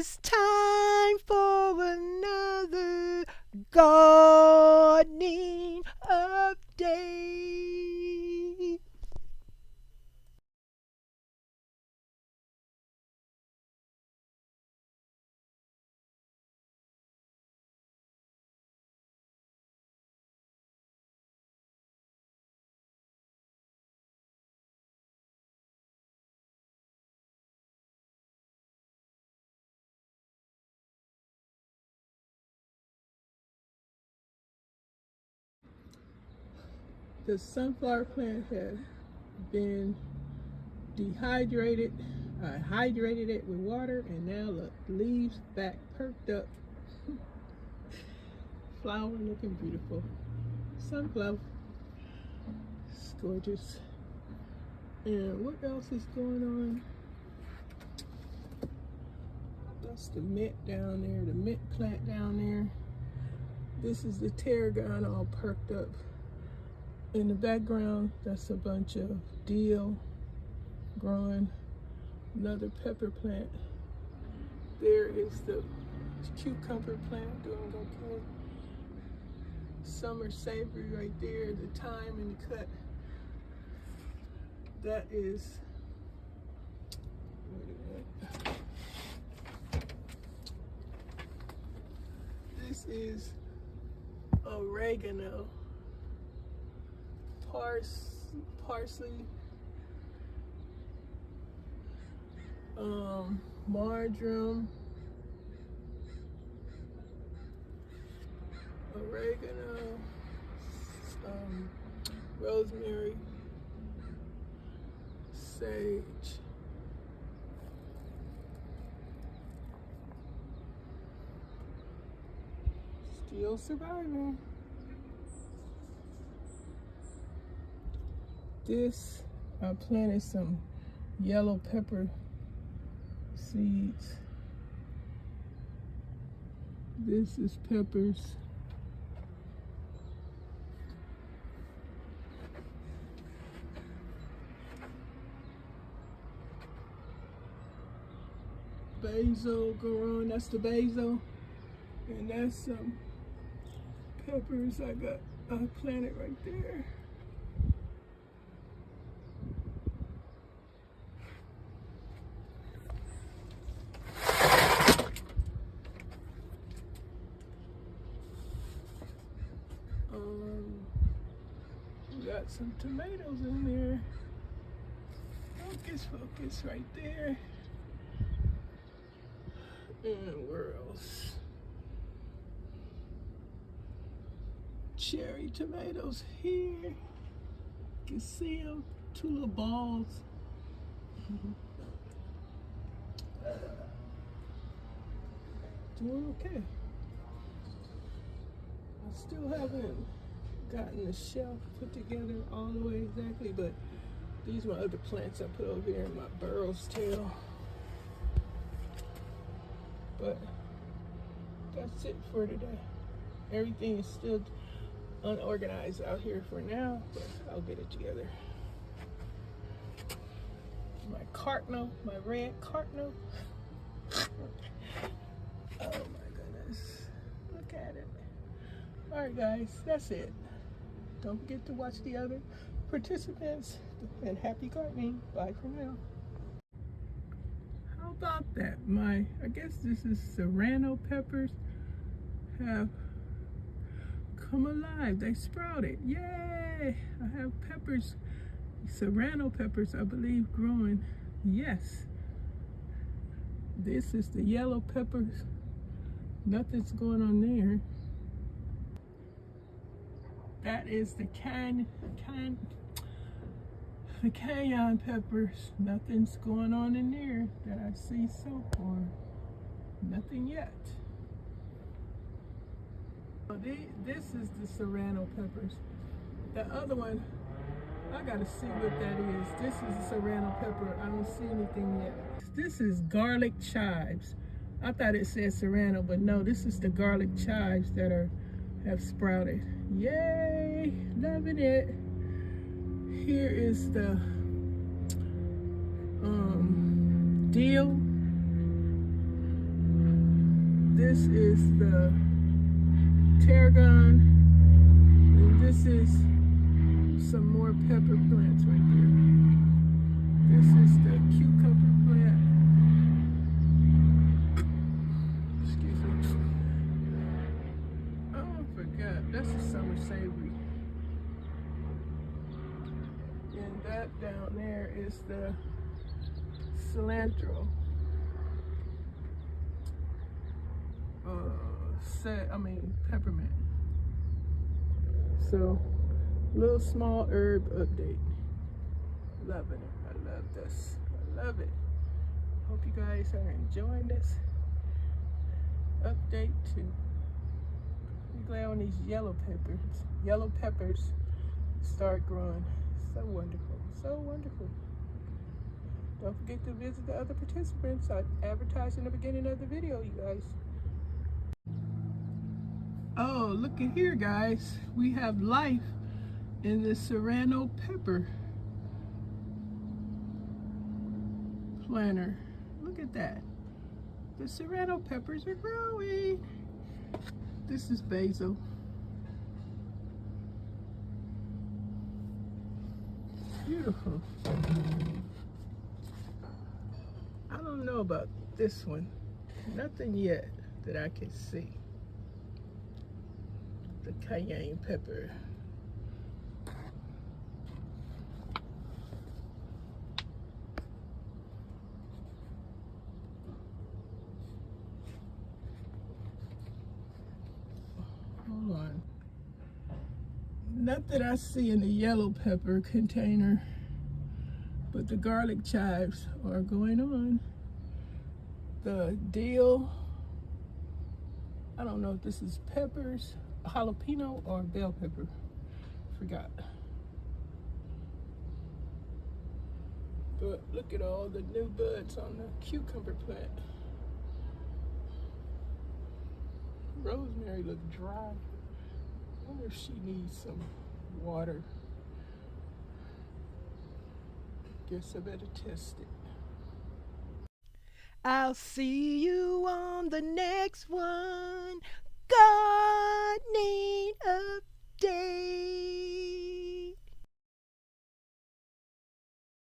It's time for another gardening update. The sunflower plant had been dehydrated. I hydrated it with water, and now the leaves back perked up. Flower looking beautiful. Sunflower. It's gorgeous. And what else is going on? That's the mint down there, the mint plant down there. This is the tarragon all perked up. In the background, that's a bunch of dill growing. Another pepper plant. There is the cucumber plant doing okay. Summer savory right there, the thyme and the cut. That is, wait a minute. This is oregano. Parsley, marjoram, oregano, rosemary, sage, still surviving. This, I planted some yellow pepper seeds. This is peppers. Basil growing, that's the basil. And that's some peppers I planted right there. Got some tomatoes in there. Focus right there. And where else? Cherry tomatoes here. You can see them, two little balls. Doing okay. I still haven't gotten the shelf put together all the way exactly, but these are other plants I put over here in my burro's tail. But that's it for today. Everything is still unorganized out here for now, but I'll get it together. My cardinal, my red cardinal. Oh my goodness, look at it. All right guys, that's it. Don't forget to watch the other participants, and happy gardening. Bye for now. How about that? I guess this is serrano peppers have come alive. They sprouted. Yay! I have peppers, serrano peppers, I believe, growing. Yes. This is the yellow peppers. Nothing's going on there. That is the cayenne peppers. Nothing's going on in there that I see so far. Nothing yet. This is the serrano peppers. The other one, I gotta see what that is. This is a serrano pepper. I don't see anything yet. This is garlic chives. I thought it said serrano, but no, this is the garlic chives that have sprouted. Yay, loving it. Here is the dill. this is the tarragon, and this is some more pepper plants right there. This is the cucumber plant. Excuse me. Oh, I forgot. That's a summer savory. And that down there is the cilantro. Peppermint. So, little small herb update. Loving it. I love this. I love it. Hope you guys are enjoying this update too. I'm glad when these yellow peppers start growing. So wonderful. So wonderful. Don't forget to visit the other participants. I advertised in the beginning of the video, you guys. Oh, look at here, guys. We have life in the serrano pepper planter. Look at that. The serrano peppers are growing. This is basil. Beautiful. I don't know about this one. Nothing yet that I can see. The cayenne pepper. Hold on. Not that I see in the yellow pepper container, but the garlic chives are going on. The dill, I don't know if this is peppers, jalapeno, or bell pepper. Forgot. But look at all the new buds on the cucumber plant. Rosemary looked dry. I wonder if she needs some water. Guess I better test it. I'll see you on the next one. Gardening update.